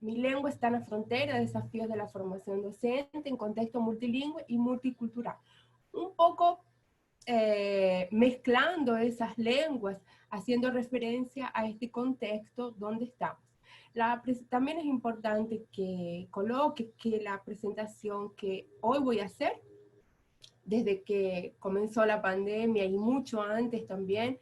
Mi lengua está en la frontera, desafíos de la formación docente en contexto multilingüe y multicultural. Un poco mezclando esas lenguas, haciendo referencia a este contexto donde estamos. También es importante que coloque que la presentación que hoy voy a hacer, desde que comenzó la pandemia y mucho antes también,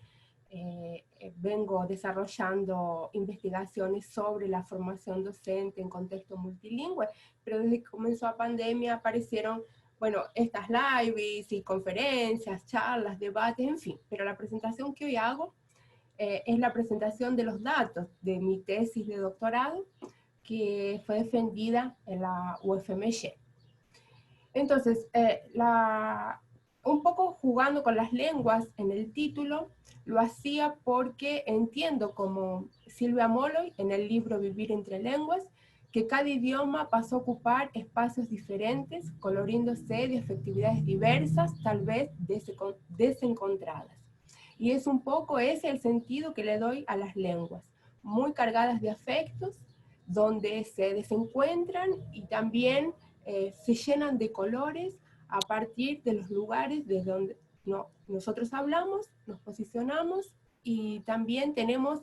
vengo desarrollando investigaciones sobre la formación docente en contexto multilingüe, pero desde que comenzó la pandemia aparecieron, bueno, estas lives y conferencias, charlas, debates, en fin, pero la presentación que hoy hago es la presentación de los datos de mi tesis de doctorado, que fue defendida en la UFMY. Entonces, un poco jugando con las lenguas en el título, lo hacía porque entiendo, como Silvia Molloy en el libro Vivir entre lenguas, que cada idioma pasó a ocupar espacios diferentes, coloríndose de afectividades diversas, tal vez desencontradas. Y es un poco ese el sentido que le doy a las lenguas, muy cargadas de afectos, donde se desencuentran y también se llenan de colores a partir de los lugares de donde nosotros hablamos, nos posicionamos y también tenemos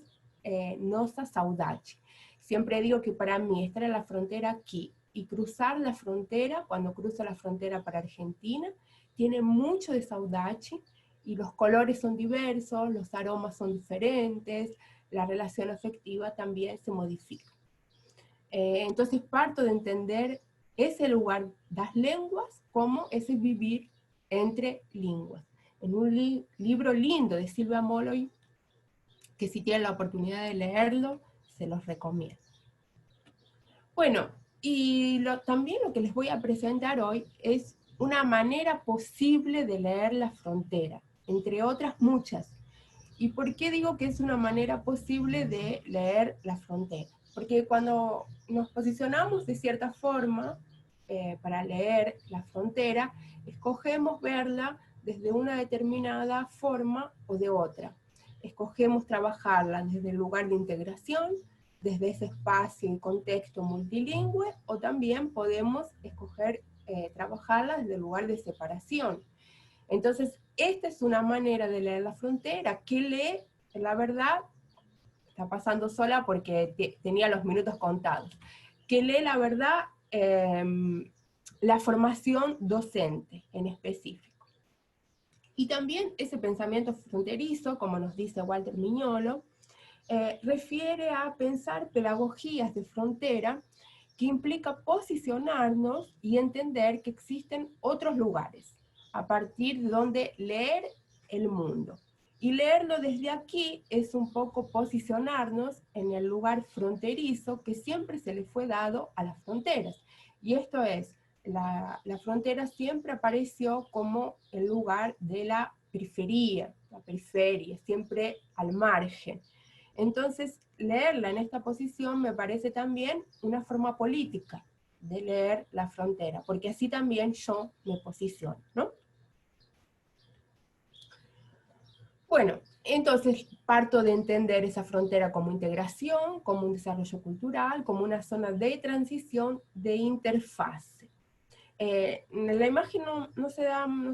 nosa saudade. Siempre digo que para mí estar en la frontera aquí y cruzar la frontera, cuando cruzo la frontera para Argentina, tiene mucho de saudade y los colores son diversos, los aromas son diferentes, la relación afectiva también se modifica. Entonces parto de entender ese lugar das lenguas como ese vivir entre lenguas. En un libro lindo de Silvia Molloy, que si tienen la oportunidad de leerlo, se los recomiendo. Bueno, y también lo que les voy a presentar hoy es una manera posible de leer la frontera, entre otras muchas. ¿Y por qué digo que es una manera posible de leer la frontera? Porque cuando nos posicionamos de cierta forma para leer la frontera, escogemos verla desde una determinada forma o de otra. Escogemos trabajarla desde el lugar de integración, desde ese espacio y contexto multilingüe, o también podemos escoger trabajarla desde el lugar de separación. Entonces, esta es una manera de leer la frontera, que lee, la verdad, está pasando sola porque tenía los minutos contados, que lee la verdad la formación docente en específico. Y también ese pensamiento fronterizo, como nos dice Walter Mignolo, refiere a pensar pedagogías de frontera que implica posicionarnos y entender que existen otros lugares, a partir de donde leer el mundo. Y leerlo desde aquí es un poco posicionarnos en el lugar fronterizo que siempre se le fue dado a las fronteras. Y esto es, la frontera siempre apareció como el lugar de la periferia, siempre al margen. Entonces, leerla en esta posición me parece también una forma política de leer la frontera, porque así también yo me posiciono, ¿no? Bueno, entonces parto de entender esa frontera como integración, como un desarrollo cultural, como una zona de transición, de interfase. La imagen no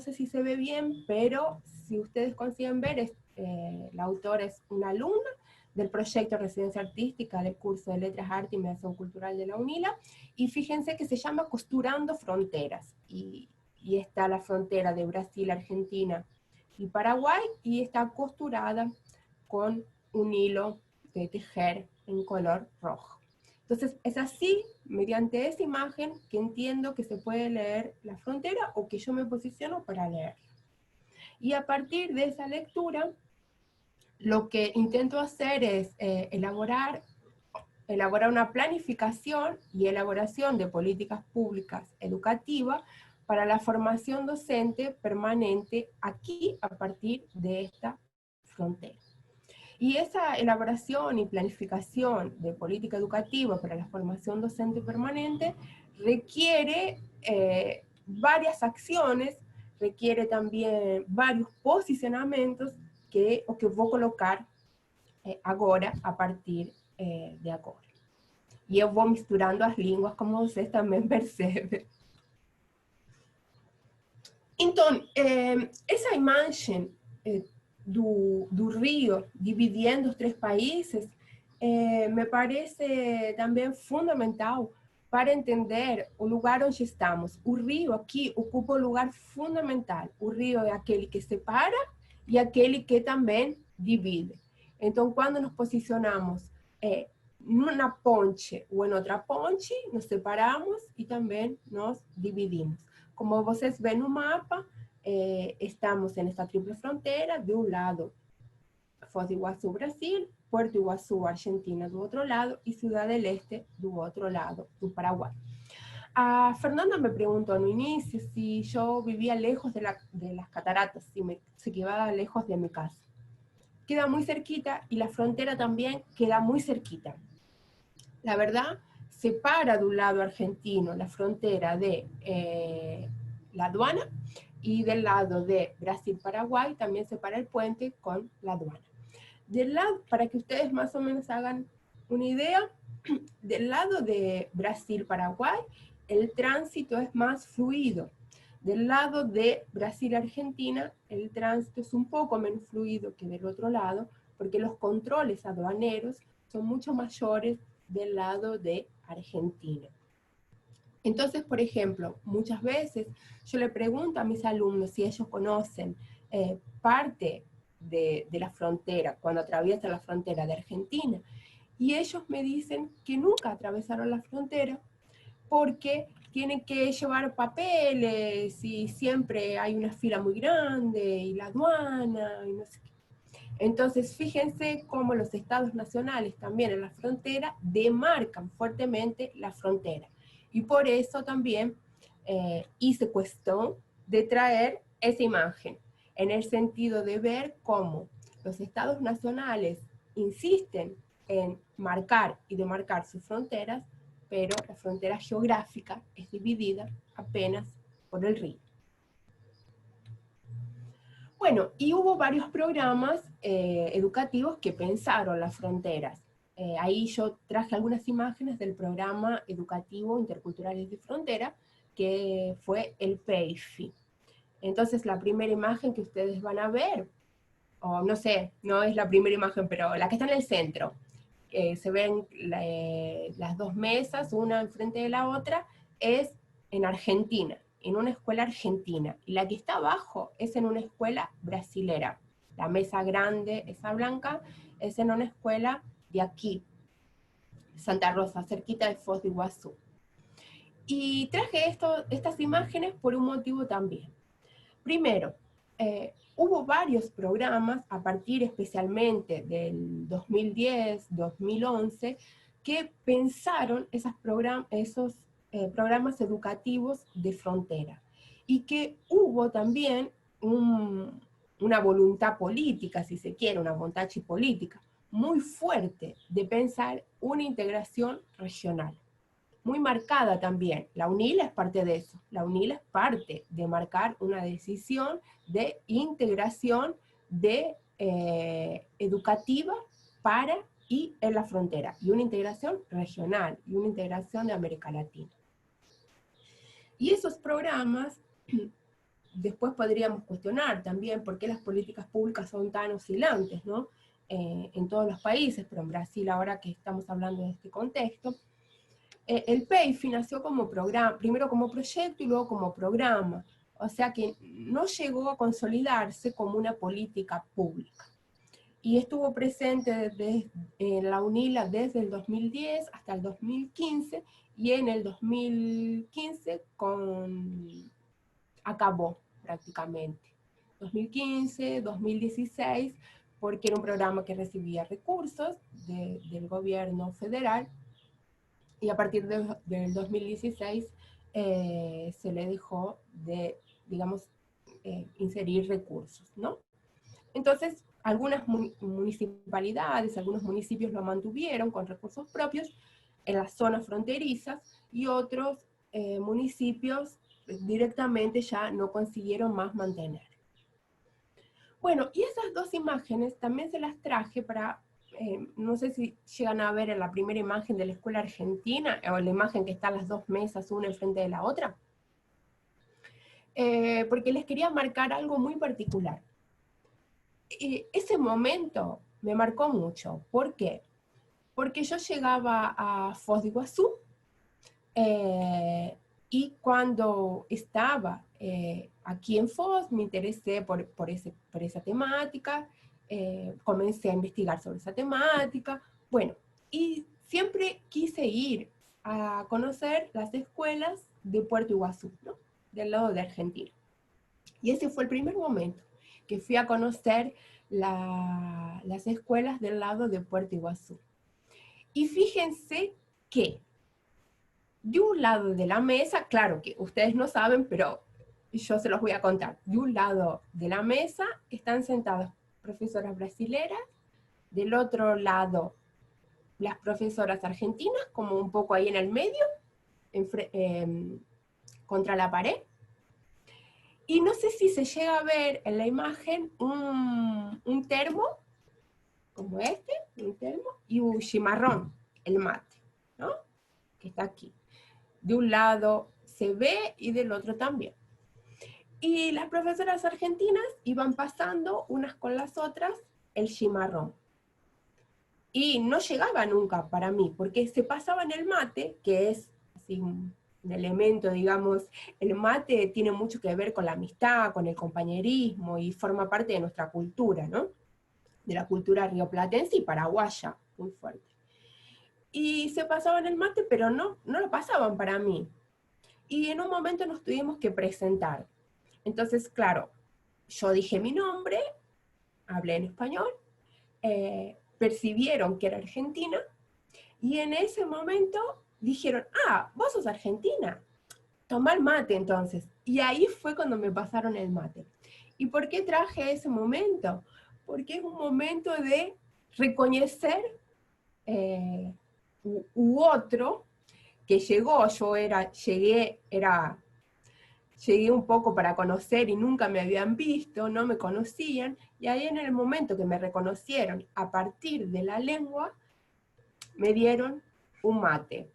sé si se ve bien, pero si ustedes consiguen ver, la autora es una alumna del proyecto Residencia Artística del curso de Letras, Arte y Mediación Cultural de la UNILA, y fíjense que se llama Costurando Fronteras, y está la frontera de Brasil, Argentina y Paraguay, y está costurada con un hilo de tejer en color rojo. Entonces es así, mediante esa imagen, que entiendo que se puede leer la frontera o que yo me posiciono para leer. Y a partir de esa lectura, lo que intento hacer es elaborar una planificación y elaboración de políticas públicas educativas para la formación docente permanente aquí a partir de esta frontera. Y esa elaboración y planificación de política educativa para la formación docente permanente requiere varias acciones, requiere también varios posicionamientos que voy a colocar ahora a partir de ahora. E eu vou misturando as línguas, como vocês também percebem. Então, essa imagem do rio dividindo os três países me parece também fundamental para entender o lugar onde estamos. O rio aqui ocupa um lugar fundamental. O rio é aquele que separa e aquele que também divide. Então, quando nos posicionamos numa ponte ou em outra ponte, nos separamos e também nos dividimos. Como vocês veem no mapa, estamos nesta tríplice fronteira, de um lado Foz do Iguaçu, Brasil, Puerto Iguaçu, Argentina, do outro lado, e Ciudad del Este, do outro lado, do Paraguai. A Fernanda me perguntó no inicio si yo vivía lejos de las cataratas, si quedaba lejos de mi casa. Queda muy cerquita y la frontera también queda muy cerquita. La verdad, separa de un lado argentino la frontera de la aduana y del lado de Brasil-Paraguay también separa el puente con la aduana. Del lado, para que ustedes más o menos hagan una idea, del lado de Brasil-Paraguay el tránsito es más fluido. Del lado de Brasil-Argentina el tránsito es un poco menos fluido que del otro lado, porque los controles aduaneros son mucho mayores del lado de Argentina. Entonces, por ejemplo, muchas veces yo le pregunto a mis alumnos si ellos conocen parte de la frontera, cuando atraviesan la frontera de Argentina, y ellos me dicen que nunca atravesaron la frontera porque tienen que llevar papeles y siempre hay una fila muy grande y la aduana y no sé qué. Entonces, fíjense cómo los estados nacionales también en la frontera demarcan fuertemente la frontera. Y por eso también hice cuestión de traer esa imagen, en el sentido de ver cómo los estados nacionales insisten en marcar y demarcar sus fronteras, pero la frontera geográfica es dividida apenas por el río. Bueno, y hubo varios programas educativos que pensaron las fronteras. Ahí yo traje algunas imágenes del programa educativo Interculturales de Frontera, que fue el PEIFI. Entonces la primera imagen que ustedes van a ver, o no sé, no es la primera imagen, pero la que está en el centro, se ven las dos mesas, una enfrente de la otra, es en Argentina, en una escuela argentina, y la que está abajo es en una escuela brasilera. La mesa grande, esa blanca, es en una escuela de aquí, Santa Rosa, cerquita de Foz de Iguazú. Y traje estas imágenes por un motivo también. Primero, hubo varios programas, a partir especialmente del 2010, 2011, que pensaron esos programas educativos de frontera. Y que hubo también una voluntad política, si se quiere, una voluntad política muy fuerte de pensar una integración regional. Muy marcada también. La UNILA es parte de eso. La UNILA es parte de marcar una decisión de integración educativa para y en la frontera, y una integración regional, y una integración de América Latina. Y esos programas, después podríamos cuestionar también por qué las políticas públicas son tan oscilantes, ¿no? En todos los países, pero en Brasil ahora que estamos hablando de este contexto. El PEIFI nació como programa, primero como proyecto y luego como programa, o sea que no llegó a consolidarse como una política pública. Y estuvo presente en la UNILA desde el 2010 hasta el 2015, y en el 2015 acabó prácticamente. 2015, 2016, porque era un programa que recibía recursos del gobierno federal, y a partir del 2016 se le dejó de, digamos, inserir recursos, ¿no? Entonces, algunas municipalidades, algunos municipios lo mantuvieron con recursos propios en las zonas fronterizas, y otros municipios directamente ya no consiguieron más mantener. Bueno, y esas dos imágenes también se las traje para no sé si llegan a ver en la primera imagen de la escuela argentina, o la imagen que están las dos mesas, una enfrente de la otra, porque les quería marcar algo muy particular. Ese momento me marcó mucho. ¿Por qué? Porque yo llegaba a Foz de Iguazú, y cuando estaba aquí en Foz me interesé por esa temática, comencé a investigar sobre esa temática, bueno, y siempre quise ir a conocer las escuelas de Puerto Iguazú, ¿no? Del lado de Argentina. Y ese fue el primer momento que fui a conocer las escuelas del lado de Puerto Iguazú. Y fíjense que de un lado de la mesa, claro que ustedes no saben, pero yo se los voy a contar. De un lado de la mesa están sentadas profesoras brasileras, del otro lado las profesoras argentinas, como un poco ahí en el medio, contra la pared. Y no sé si se llega a ver en la imagen un termo, como este, un termo, y un chimarrón, el mate, ¿no? Que está aquí. De un lado se ve y del otro también. Y las profesoras argentinas iban pasando unas con las otras el chimarrón. Y no llegaba nunca para mí, porque se pasaba en el mate, que es así un elemento, digamos, el mate tiene mucho que ver con la amistad, con el compañerismo, y forma parte de nuestra cultura, ¿no? De la cultura rioplatense y paraguaya, muy fuerte. Y se pasaban el mate, pero no lo pasaban para mí. Y en un momento nos tuvimos que presentar. Entonces, claro, yo dije mi nombre, hablé en español, percibieron que era argentina, y en ese momento dijeron, ah, vos sos argentina, toma el mate entonces. Y ahí fue cuando me pasaron el mate. ¿Y por qué traje ese momento? Porque es un momento de reconocer u otro que llegó, llegué un poco para conocer y nunca me habían visto, no me conocían, y ahí en el momento que me reconocieron a partir de la lengua, me dieron un mate.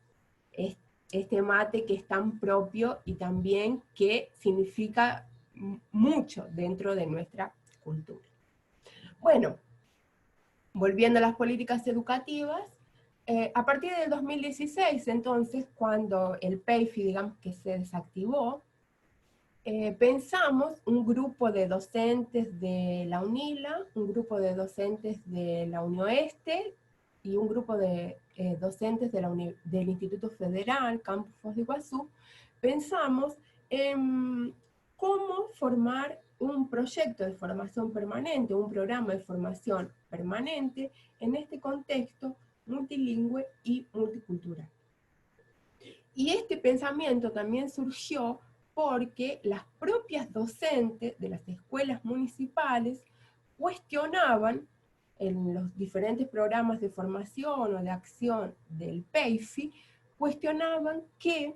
Este mate que es tan propio y también que significa mucho dentro de nuestra cultura. Bueno, volviendo a las políticas educativas, a partir del 2016, entonces, cuando el PEIFI, digamos que se desactivó, pensamos un grupo de docentes de la UNILA, un grupo de docentes de la UniOeste y un grupo de docentes de del Instituto Federal, Campus Foz de Iguazú, pensamos en cómo formar un proyecto de formación permanente, un programa de formación permanente en este contexto multilingüe y multicultural. Y este pensamiento también surgió porque las propias docentes de las escuelas municipales cuestionaban en los diferentes programas de formación o de acción del PEIFI, cuestionaban que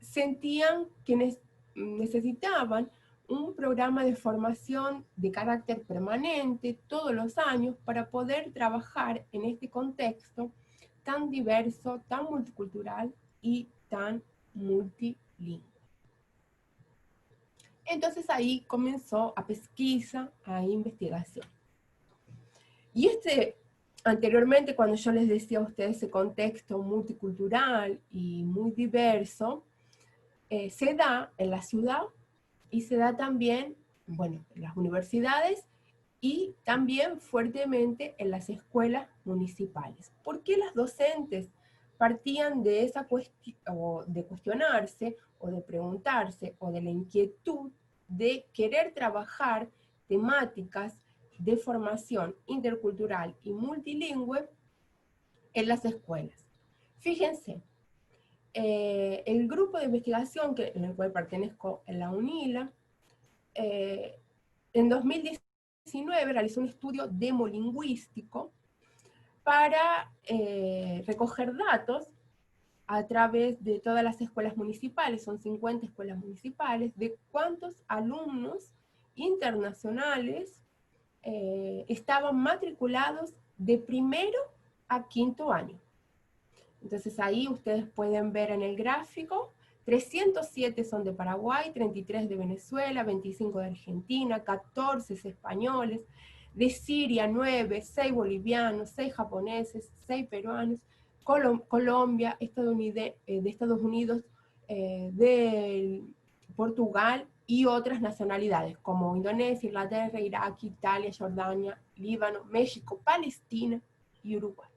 sentían que necesitaban un programa de formación de carácter permanente todos los años para poder trabajar en este contexto tan diverso, tan multicultural y tan multilingüe. Entonces ahí comenzó a pesquisa, a investigación. Y anteriormente cuando yo les decía a ustedes ese contexto multicultural y muy diverso, se da en la ciudad y se da también, bueno, en las universidades y también fuertemente en las escuelas municipales. ¿Por qué las docentes partían de esa cuestión, o de cuestionarse, o de preguntarse, o de la inquietud de querer trabajar temáticas de formación intercultural y multilingüe en las escuelas? Fíjense, el grupo de investigación en el cual pertenezco en la UNILA, en 2019 realizó un estudio demolingüístico para recoger datos a través de todas las escuelas municipales, son 50 escuelas municipales, de cuántos alumnos internacionales estaban matriculados de primero a quinto año. Entonces ahí ustedes pueden ver en el gráfico, 307 son de Paraguay, 33 de Venezuela, 25 de Argentina, 14 españoles, de Siria 9, 6 bolivianos, 6 japoneses, 6 peruanos, Colombia, de Estados Unidos, de Portugal y otras nacionalidades como Indonesia, Inglaterra, Irak, Italia, Jordania, Líbano, México, Palestina y Uruguay.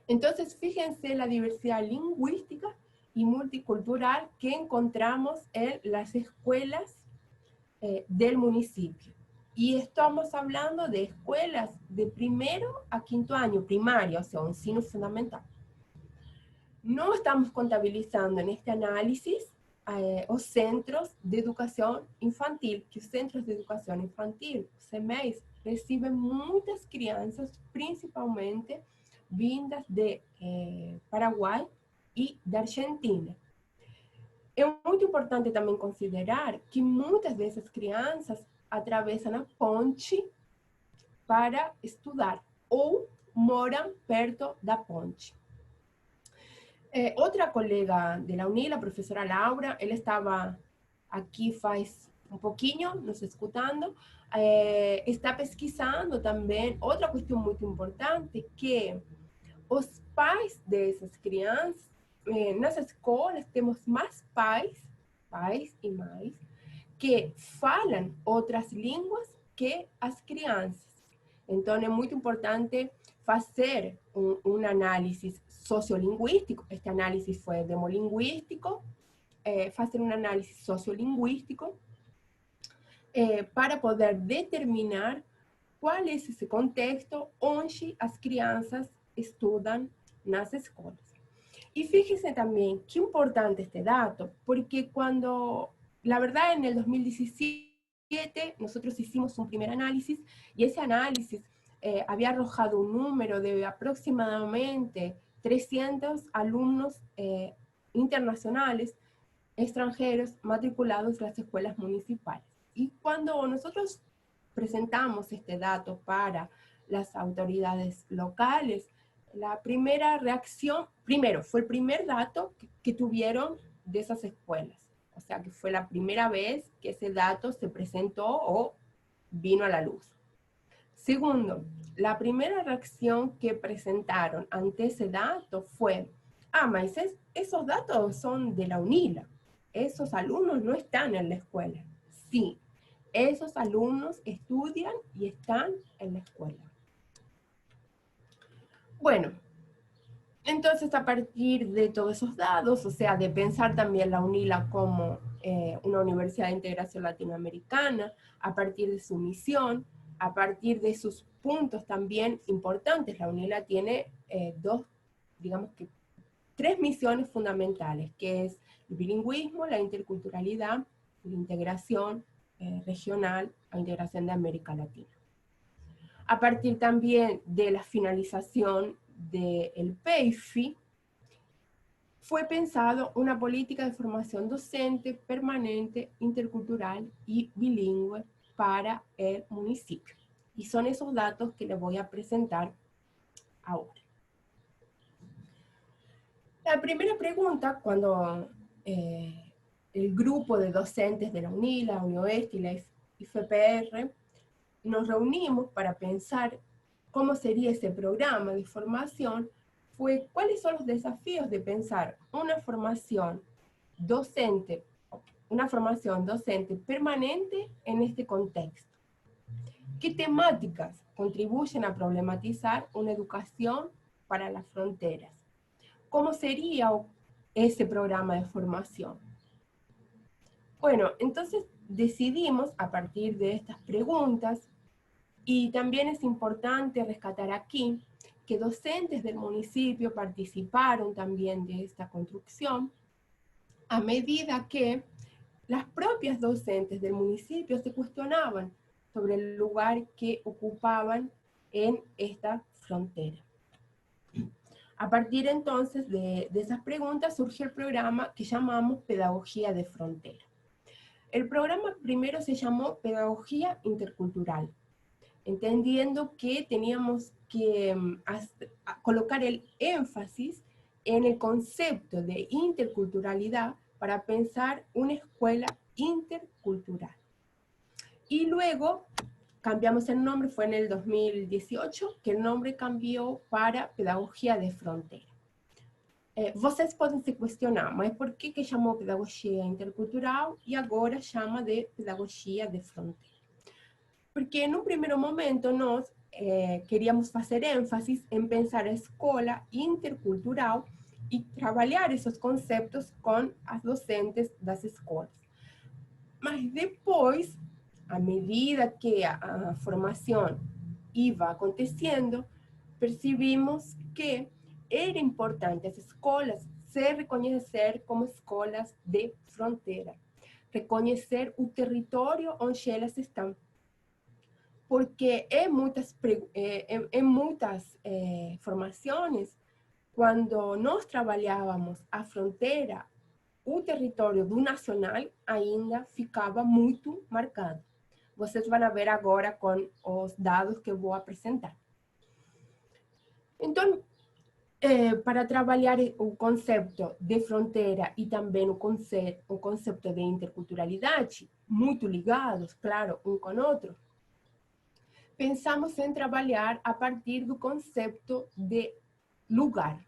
Entonces, fíjense la diversidad lingüística y multicultural que encontramos en las escuelas del municipio. Y estamos hablando de escuelas de primero a quinto año, primaria, o sea, un ensino fundamental. No estamos contabilizando en este análisis os centros de educação infantil, que os centros de educação infantil, os CEMEIs, recebem muitas crianças, principalmente vindas de Paraguai e da Argentina. É muito importante também considerar que muitas dessas crianças atravessam a ponte para estudar ou moram perto da ponte. Outra colega de la UNIL, a professora Laura, ela estava aqui faz um pouquinho, nos escutando, está pesquisando também outra questão muito importante, que os pais dessas crianças, nas escolas temos mais pais e mães, que falam outras línguas que as crianças. Então, é muito importante fazer um análise sociolingüístico, este análisis foi demolingüístico, fazer um análisis sociolingüístico para poder determinar qual é esse contexto onde as crianças estudam nas escolas. Y fíjense también qué importante este dato, porque la verdad en el 2017 nosotros hicimos un primer análisis y ese análisis había arrojado un número de aproximadamente 300 alumnos internacionales, extranjeros, matriculados en las escuelas municipales. Y cuando nosotros presentamos este dato para las autoridades locales, la primera reacción, primero, fue el primer dato que tuvieron de esas escuelas. O sea, que fue la primera vez que ese dato se presentó o vino a la luz. Segundo, la primera reacción que presentaron ante ese dato fue, mas esos datos son de la UNILA, esos alumnos no están en la escuela. Sí, esos alumnos estudian y están en la escuela. Bueno, entonces a partir de todos esos datos, o sea, de pensar también la UNILA como una universidad de integración latinoamericana, a partir de su misión, a partir de sus puntos también importantes, la UNILA tiene tres misiones fundamentales, que es el bilingüismo, la interculturalidad, la integración regional, la integración de América Latina. A partir también de la finalización del PEIFI, fue pensado una política de formación docente permanente, intercultural y bilingüe para el municipio. Y son esos datos que les voy a presentar ahora. La primera pregunta, cuando el grupo de docentes de la UNILA, la UniOeste y la IFPR, nos reunimos para pensar cómo sería ese programa de formación, fue cuáles son los desafíos de pensar una formación docente permanente en este contexto. ¿Qué temáticas contribuyen a problematizar una educación para las fronteras? ¿Cómo sería ese programa de formación? Bueno, entonces decidimos a partir de estas preguntas, y también es importante rescatar aquí que docentes del municipio participaron también de esta construcción, a medida que las propias docentes del municipio se cuestionaban sobre el lugar que ocupaban en esta frontera. A partir entonces de esas preguntas surgió el programa que llamamos Pedagogía de Frontera. El programa primero se llamó Pedagogía Intercultural, entendiendo que teníamos que colocar el énfasis en el concepto de interculturalidad para pensar una escuela intercultural. Y luego cambiamos el nombre, fue en el 2018, que el nombre cambió para Pedagogía de Frontera. Vocês podem se questionar, mas por que chamou Pedagogia Intercultural e agora chama de Pedagogia de Fronteira? Porque num primeiro momento nós queríamos fazer ênfase em pensar a escola intercultural e trabalhar esses conceitos com as docentes das escolas. Mas depois, à medida que a formação ia acontecendo, percebimos que era importante as escolas se reconhecer como escolas de fronteira, reconhecer o território onde elas estão. Porque em muitas formações, quando nós trabalhávamos a fronteira, o território do nacional ainda ficava muito marcado. Vocês vão ver agora com os dados que eu vou apresentar. Então, para trabalhar o conceito de fronteira e também o conceito de interculturalidade, muito ligados, claro, um com o outro, pensamos em trabalhar a partir do conceito de lugar,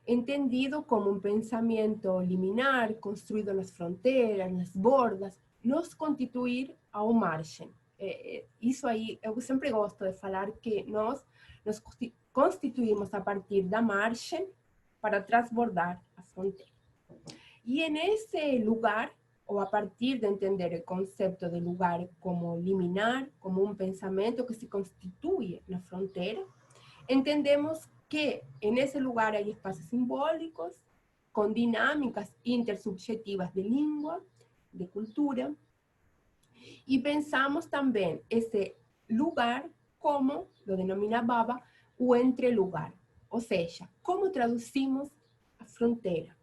entendido como um pensamento liminar, construído nas fronteiras, nas bordas, nos constituir ao margem. Isso aí, eu sempre gosto de falar que nós nos constituímos a partir da margem para transbordar a fronteira. E nesse lugar, ou a partir de entender o conceito de lugar como liminar, como um pensamento que se constitui na fronteira, entendemos que nesse lugar há espaços simbólicos, com dinâmicas intersubjetivas de língua, de cultura, e pensamos também esse lugar como, lo denomina Baba, o entrelugar, ou seja, como traduzimos a fronteira,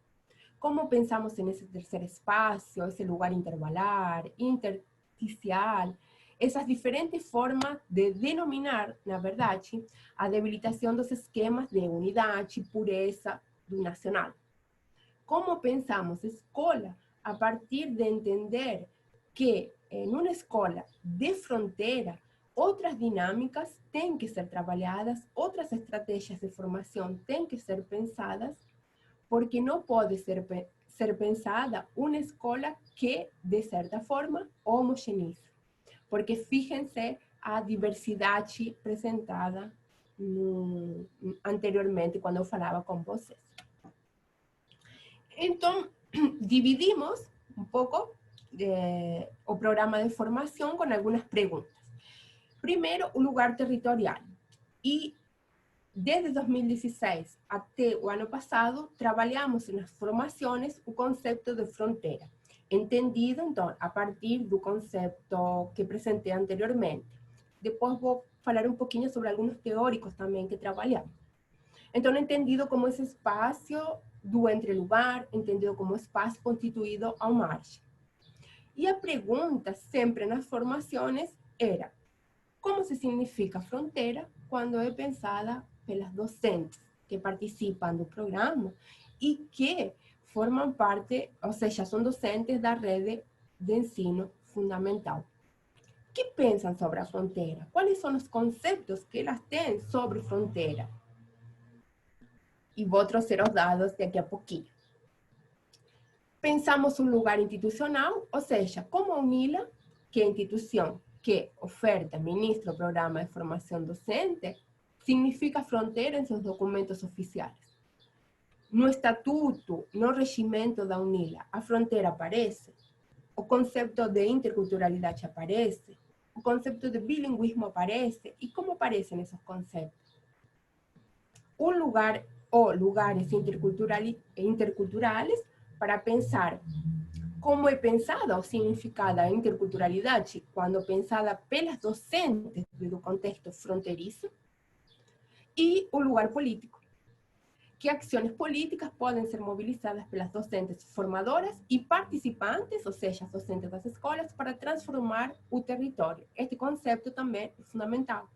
como pensamos nesse terceiro espaço, esse lugar intervalar, intersticial, essas diferentes formas de denominar, na verdade, a debilitação dos esquemas de unidade, pureza do nacional. Como pensamos escola a partir de entender que em uma escola de fronteira, outras dinâmicas têm que ser trabalhadas, outras estratégias de formação têm que ser pensadas, porque não pode ser pensada uma escola que, de certa forma, homogeneiza. Porque fíjense a diversidade apresentada anteriormente, quando eu falava com vocês. Então, dividimos um pouco o programa de formação com algumas perguntas. Primeiro, o lugar territorial. E desde 2016 até o ano passado, trabalhamos nas formações o conceito de fronteira, entendido, então, a partir do conceito que apresentei anteriormente. Depois vou falar um pouquinho sobre alguns teóricos também que trabalhamos. Então, entendido como esse espaço do entrelugar, entendido como espaço constituído ao margem. E a pergunta sempre nas formações era: como se significa fronteira quando é pensada pelas docentes que participam do programa e que formam parte, ou seja, são docentes da rede de ensino fundamental. O que pensam sobre a fronteira? Quais são os conceitos que elas têm sobre fronteira? E vou trazer os dados daqui a pouquinho. Pensamos um lugar institucional, ou seja, como a UNILA, que é a instituição que oferta, ministra o programa de formação docente, significa fronteira em seus documentos oficiais. No estatuto, no regimento da UNILA, a fronteira aparece, o conceito de interculturalidade aparece, o conceito de bilinguismo aparece, e como aparecem esses conceitos? Um lugar ou lugares interculturais para pensar como é pensada ou significada a interculturalidade quando pensada pelas docentes do contexto fronteiriço, e o lugar político, qué acciones políticas pueden ser movilizadas por las docentes formadoras y participantes, ou seja, as docentes das escolas, para transformar o território. Este conceito também é fundamental.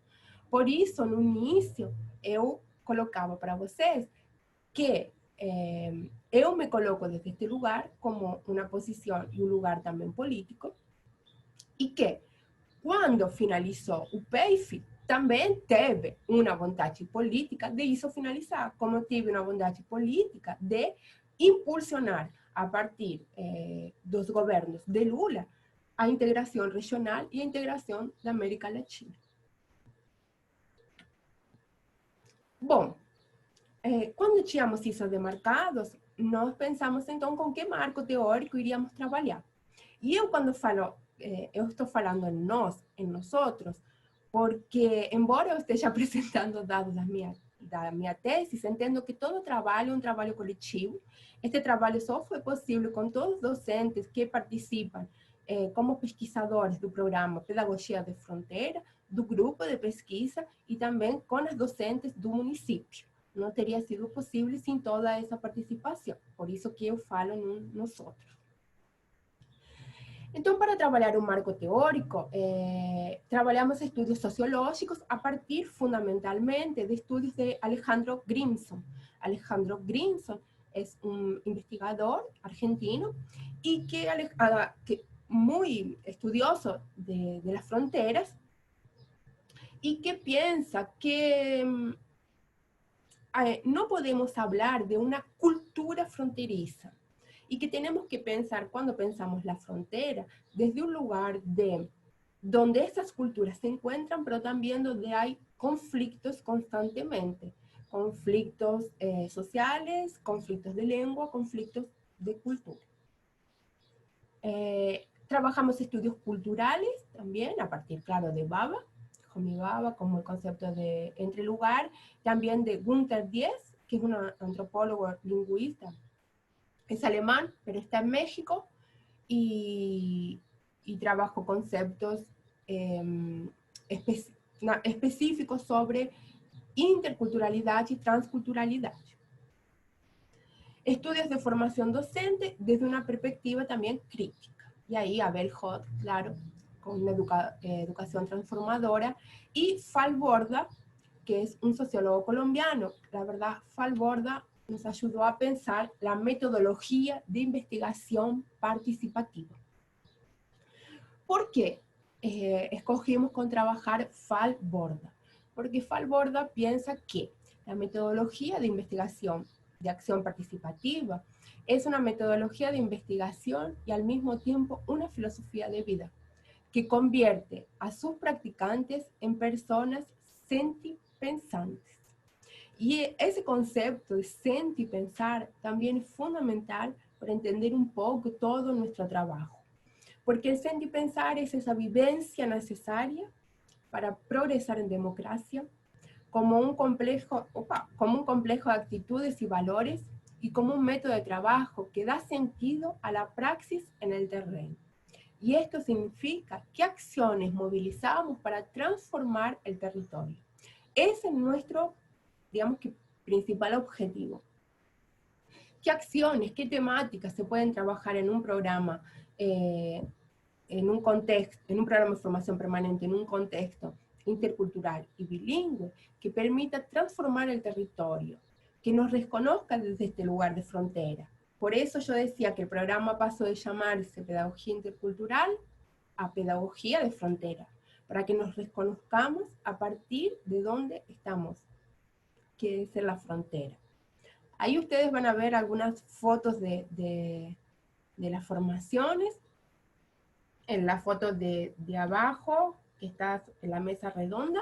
Por isso, no início, eu colocava para vocês que eu me coloco desde este lugar como uma posição e um lugar também político, e que, quando finalizou o PEIF, também teve uma vontade política de isso finalizar, como tive uma vontade política de impulsionar, a partir dos governos de Lula, a integração regional e a integração da América Latina. Bom, quando tínhamos isso demarcados, nós pensamos, então, com que marco teórico iríamos trabalhar. E eu, quando falo, eu estou falando em nós, em nós outros, porque, embora eu esteja apresentando dados da minha tese, entendo que todo trabalho é um trabalho coletivo. Este trabalho só foi possível com todos os docentes que participam como pesquisadores do programa Pedagogia de Fronteira, do grupo de pesquisa e também com as docentes do município. Não teria sido possível sem toda essa participação. Por isso que eu falo nos outros. Então, para trabalhar o marco teórico, trabalhamos estudos sociológicos a partir, fundamentalmente, de estudos de Alejandro Grimson. Alejandro Grimson é um investigador argentino e que muy estudioso de las fronteras y que piensa que no podemos hablar de una cultura fronteriza y que tenemos que pensar, cuando pensamos la frontera, desde un lugar de donde esas culturas se encuentran, pero también donde hay conflictos constantemente, conflictos sociales, conflictos de lengua, conflictos de cultura. Trabajamos estudios culturales también, a partir, claro, de Baba, Homi Baba, como el concepto de entrelugar, también de Günther Diez, que es un antropólogo lingüista, es alemán, pero está en México, y trabajo conceptos específicos sobre interculturalidad y transculturalidad. Estudios de formación docente desde una perspectiva también crítica. Y ahí Abel Hott, claro, con una educación transformadora, y Fal Borda, que es un sociólogo colombiano. La verdad, Fal Borda nos ayudó a pensar la metodología de investigación participativa. ¿Por qué escogimos con trabajar Fal Borda? Porque Fal Borda piensa que la metodología de investigación de acción participativa es una metodología de investigación y al mismo tiempo una filosofía de vida que convierte a sus practicantes en personas sentipensantes. Y ese concepto de sentipensar también es fundamental para entender un poco todo nuestro trabajo, porque el sentipensar es esa vivencia necesaria para progresar en democracia, como un complejo de actitudes y valores y como un método de trabajo que da sentido a la praxis en el terreno. Y esto significa qué acciones movilizamos para transformar el territorio. Ese es nuestro, digamos que, principal objetivo. ¿Qué acciones, qué temáticas se pueden trabajar en un programa, en un contexto, en un programa de formación permanente, en un contexto intercultural y bilingüe que permita transformar el territorio, que nos reconozca desde este lugar de frontera? Por eso yo decía que el programa pasó de llamarse Pedagogía Intercultural a Pedagogía de Frontera, para que nos reconozcamos a partir de dónde estamos, que es en la frontera. Ahí ustedes van a ver algunas fotos de las formaciones. En la foto de abajo, que está en la mesa redonda,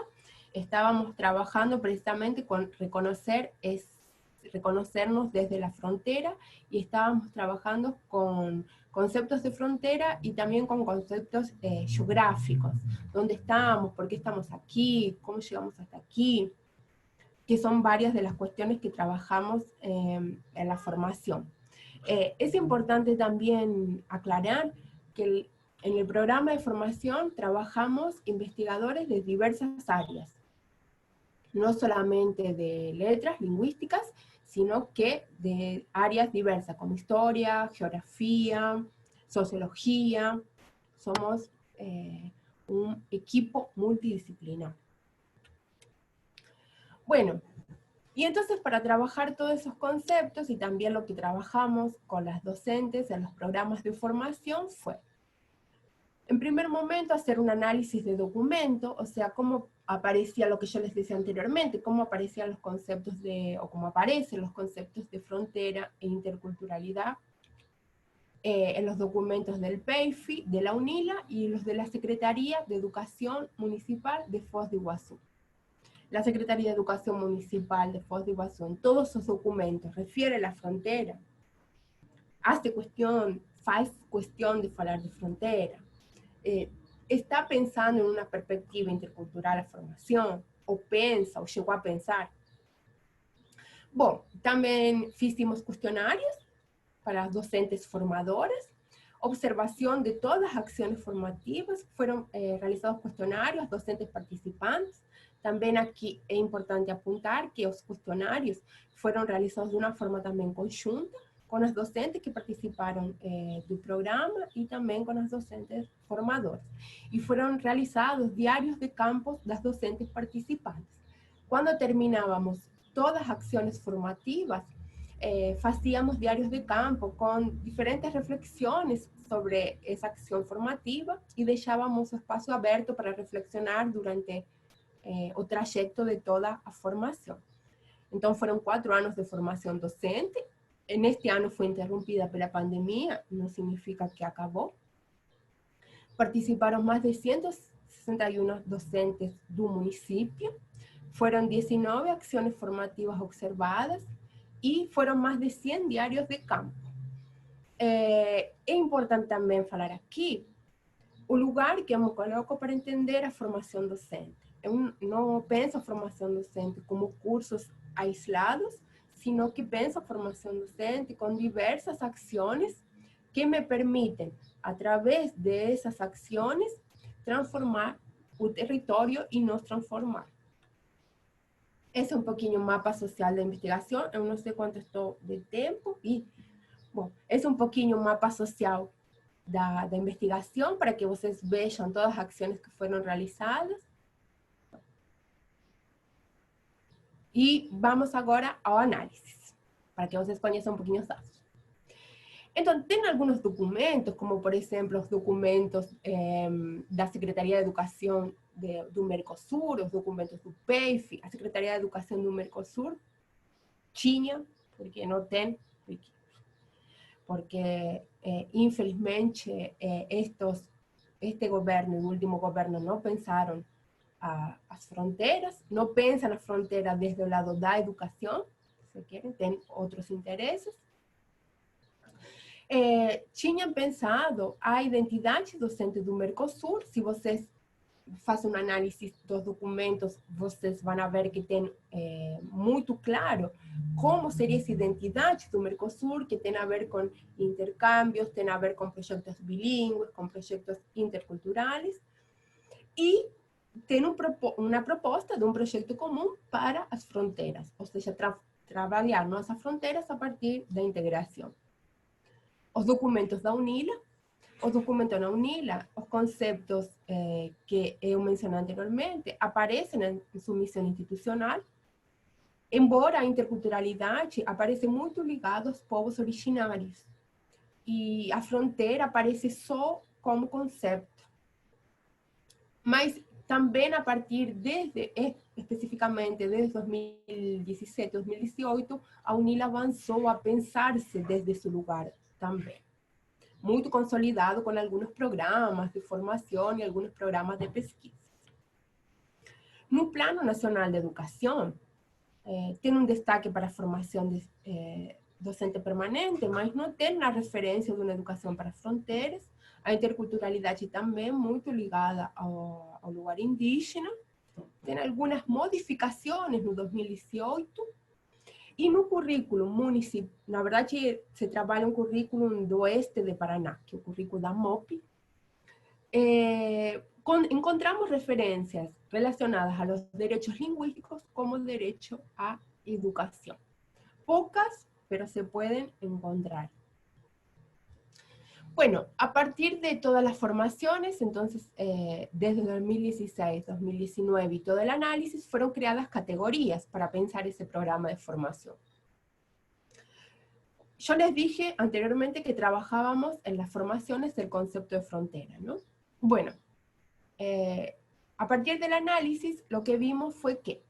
estábamos trabajando precisamente con reconocernos desde la frontera, y estábamos trabajando con conceptos de frontera y también con conceptos geográficos. ¿Dónde estamos? ¿Por qué estamos aquí? ¿Cómo llegamos hasta aquí? Que son varias de las cuestiones que trabajamos en la formación. Es importante también aclarar que en el programa de formación trabajamos investigadores de diversas áreas, no solamente de letras lingüísticas, sino que de áreas diversas, como historia, geografía, sociología. Somos un equipo multidisciplinar. Bueno, y entonces para trabajar todos esos conceptos y también lo que trabajamos con las docentes en los programas de formación fue, en primer momento, hacer un análisis de documento, o sea, cómo aparecía lo que yo les decía anteriormente, cómo aparecían los conceptos o cómo aparecen los conceptos de frontera e interculturalidad en los documentos del PEIFI, de la UNILA y los de la Secretaría de Educación Municipal de Foz de Iguazú. La Secretaría de Educación Municipal de Foz de Iguazú, en todos sus documentos, refiere a la frontera, hace cuestión de hablar de frontera, está pensando en una perspectiva intercultural a formación, o pensa, o llegó a pensar. Bom, também fizemos questionários para as docentes formadoras, observação de todas as ações formativas, foram realizados questionários, docentes participantes. Também aqui é importante apontar que os questionários foram realizados de uma forma também conjunta, com as docentes que participaram do programa e também com as docentes formadoras. E foram realizados diários de campo das docentes participantes. Quando terminávamos todas as ações formativas, fazíamos diários de campo com diferentes reflexões sobre essa ação formativa e deixávamos o espaço aberto para reflexionar durante o trajeto de toda a formação. Então, foram 4 anos de formação docente. Neste ano foi interrompida pela pandemia, não significa que acabou. Participaram mais de 161 docentes do município, foram 19 ações formativas observadas e foram mais de 100 diários de campo. É importante também falar aqui o lugar que eu me coloco para entender a formação docente. Eu não penso a formação docente como cursos aislados, sino que penso a formação docente com diversas ações que me permitem, através dessas ações, transformar o território e nos transformar. Esse é um pouquinho o mapa social da investigação. Eu não sei quanto estou de tempo. E, bom, esse é um pouquinho o mapa social da investigação, para que vocês vejam todas as ações que foram realizadas. E vamos agora ao análise, para que vocês conheçam um pouquinho os dados. Então, tem alguns documentos, como, por exemplo, os documentos da Secretaria de Educação do Mercosul, os documentos do PEIF, a Secretaria de Educação do Mercosul tinha, porque não tem, porque infelizmente este governo e o último governo não pensaram as fronteiras, não pensam na fronteira desde o lado da educação, se querem, tem outros interesses. Tinham pensado a identidade docente do Mercosul. Se vocês fazem uma análise dos documentos, vocês vão ver que tem muito claro como seria essa identidade do Mercosul, que tem a ver com intercâmbios, tem a ver com projetos bilíngues, com projetos interculturais, e tem uma proposta de um projeto comum para as fronteiras, ou seja, trabalhar nossas fronteiras a partir da integração. Os documentos da UNILA, os conceitos que eu mencionei anteriormente, aparecem em sua missão institucional, embora a interculturalidade apareça muito ligada aos povos originários, e a fronteira aparece só como conceito. Mas também a partir especificamente desde 2017, 2018, a UNILA avançou a pensar-se desde esse lugar também. Muito consolidado com alguns programas de formação e alguns programas de pesquisa. No Plano Nacional de Educação, tem um destaque para a formação docente permanente, mas não tem uma referência de uma educação para fronteiras. A interculturalidade também muito ligada ao lugar indígena. Tem algumas modificações no 2018. E no currículo municipal, na verdade, se trabalha um currículo do oeste de Paraná, que é o currículo da MOP. Encontramos referências relacionadas a los derechos lingüísticos como derecho à educação. pocas, pero se pueden encontrar. Bueno, a partir de todas las formaciones, entonces desde 2016, 2019 y todo el análisis, fueron creadas categorías para pensar ese programa de formación. Yo les dije anteriormente que trabajábamos en las formaciones del concepto de frontera, ¿no? Bueno, a partir del análisis lo que vimos fue que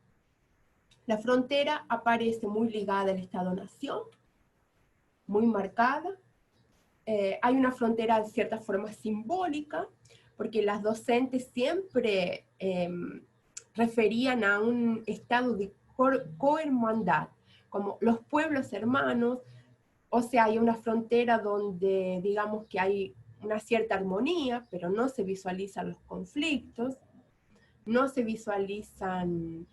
la frontera aparece muy ligada al Estado-Nación, muy marcada. Hay una frontera de cierta forma simbólica, porque las docentes siempre referían a un estado de cohermandad, como los pueblos hermanos. O sea, hay una frontera donde digamos que hay una cierta armonía, pero no se visualizan los conflictos, no se visualizan,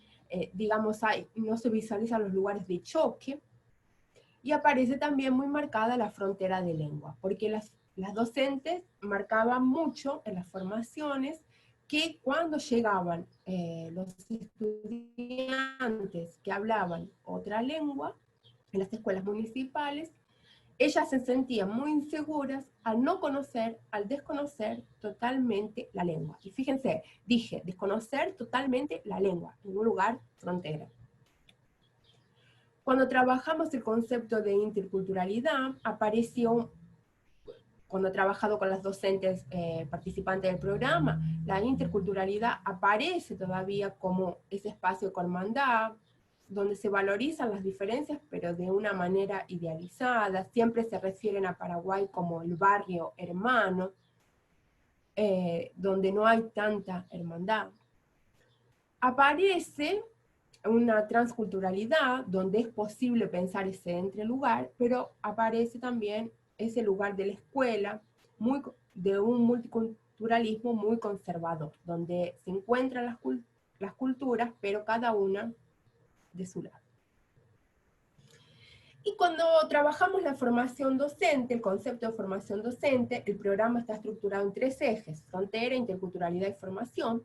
no se visualizan los lugares de choque. Y aparece también muy marcada la frontera de lengua, porque las docentes marcaban mucho en las formaciones que cuando llegaban los estudiantes que hablaban otra lengua en las escuelas municipales, ellas se sentían muy inseguras al no conocer, al desconocer totalmente la lengua. Y fíjense, dije, desconocer totalmente la lengua en un lugar frontera. Cuando trabajamos el concepto de interculturalidad, apareció, cuando he trabajado con las docentes participantes del programa, la interculturalidad aparece todavía como ese espacio de hermandad, donde se valorizan las diferencias, pero de una manera idealizada. Siempre se refieren a Paraguay como el barrio hermano, donde no hay tanta hermandad. Aparece una transculturalidad donde es posible pensar ese entrelugar, pero aparece también ese lugar de la escuela, de un multiculturalismo muy conservador, donde se encuentran las culturas, pero cada una de su lado. Y cuando trabajamos la formación docente, el concepto de formación docente, el programa está estructurado en 3 ejes: frontera, interculturalidad y formación.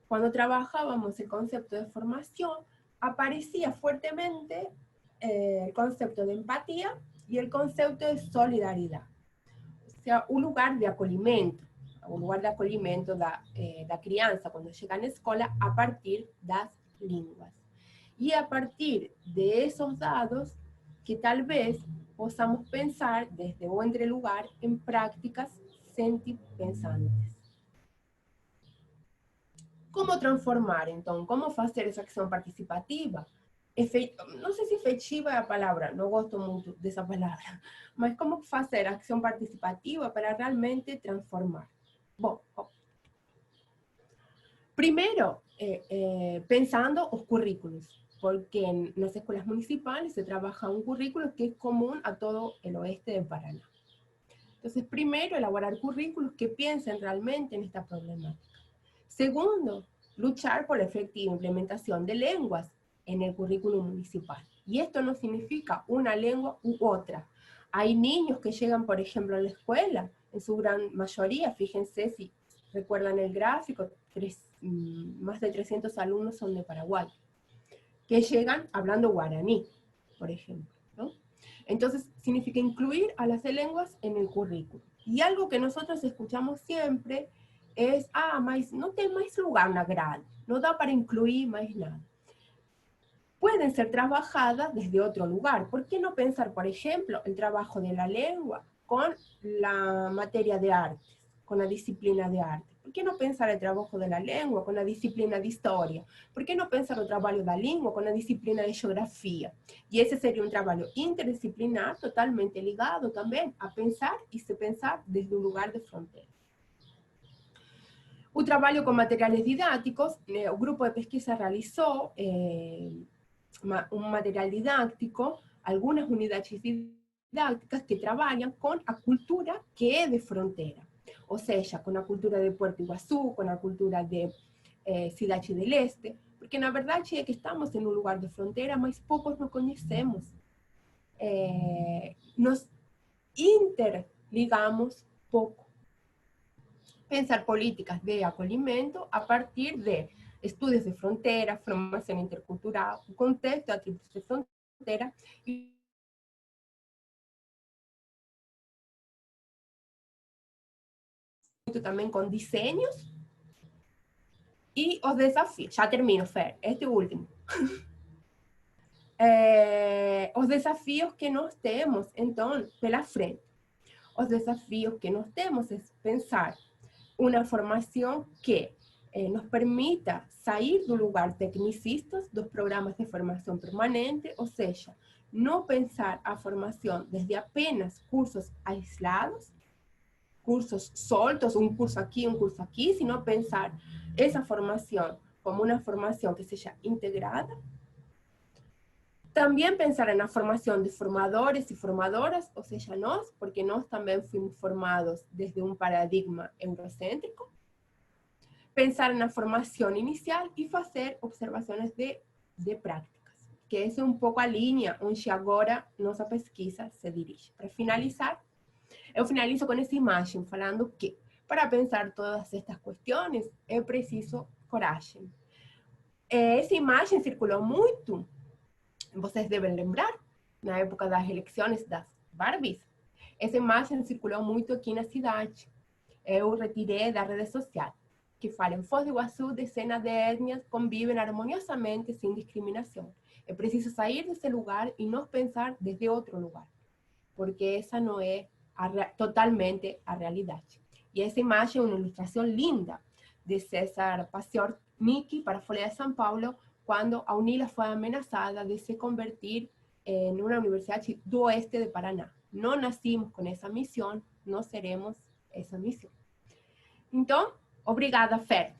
Cuando trabajábamos el concepto de formación, aparecía fuertemente el concepto de empatía y el concepto de solidaridad. O sea, un lugar de acolhimento da criança, quando chega na escola, a partir das línguas. E a partir de esos dados, que tal vez possamos pensar desde o entrelugar en prácticas sentipensantes. Como transformar, então? Como fazer essa ação participativa? Não sei se efetiva é a palavra, não gosto muito dessa palavra, mas como fazer a ação participativa para realmente transformar? Bom, primeiro, pensando os currículos, porque en las escuelas municipales se trabaja un currículo que es común a todo el oeste de Paraná. Entonces, primero, elaborar currículos que piensen realmente en esta problemática. Segundo, luchar por la efectiva implementación de lenguas en el currículo municipal. Y esto no significa una lengua u otra. Hay niños que llegan, por ejemplo, a la escuela, en su gran mayoría, fíjense si recuerdan el gráfico, más de 300 alumnos son de Paraguay, que llegan hablando guaraní, por ejemplo, ¿no? Entonces, significa incluir a las lenguas en el currículo. Y algo que nosotros escuchamos siempre es, mas no tem mais lugar na grade, no da para incluir más nada. Pueden ser trabajadas desde otro lugar. ¿Por qué no pensar, por ejemplo, el trabajo de la lengua con la materia de artes, con la disciplina de arte? ¿Por qué no pensar el trabajo de la lengua con la disciplina de historia? ¿Por qué no pensar el trabajo de la lengua con la disciplina de geografía? Y ese sería un trabajo interdisciplinar totalmente ligado también a pensar y se pensar desde un lugar de frontera. O trabalho com materiais didáticos, o grupo de pesquisa realizou um material didático, algumas unidades didáticas que trabalham com a cultura que é de fronteira, ou seja, com a cultura de Puerto Iguaçu, com a cultura de Cidade del Este, porque na verdade é que estamos em um lugar de fronteira, mas poucos nos conhecemos. Nos interligamos pouco. Pensar políticas de acolhimento a partir de estudios de frontera, formación intercultural, un contexto de tríplice frontera, fronteira e também com desenhos e os desafios. Já termino, Fer, este último. Os desafios que nós temos, então, pela frente. Os desafios que nós temos é pensar uma formação que nos permita sair do lugar tecnicistas dos programas de formação permanente, ou seja, não pensar a formação desde apenas cursos aislados, cursos soltos, um curso aqui, sino pensar essa formação como uma formação que seja integrada. Também pensar na formação de formadores e formadoras, ou seja, nós, porque nós também fomos formados desde um paradigma eurocêntrico. Pensar na formação inicial e fazer observações de práticas, que essa é um pouco a linha onde agora nossa pesquisa se dirige. Para finalizar, eu finalizo com essa imagem, falando que para pensar todas estas questões é preciso coragem. Essa imagem circulou muito, vocês devem lembrar, na época das eleições das Barbies. Essa imagem circulou muito aqui na cidade. Eu retirei da rede social, que fala em Foz do Iguaçu, dezenas de etnias convivem harmoniosamente sem discriminação. É preciso sair desse lugar e não pensar desde outro lugar, porque essa não é totalmente a realidade. E essa imagem é uma ilustração linda de César Pacciornicki para a Folha de São Paulo, quando a UNILA foi ameaçada de se convertir em uma universidade do oeste de Paraná. Não nascimos com essa missão, não seremos essa missão. Então, obrigada, Fer.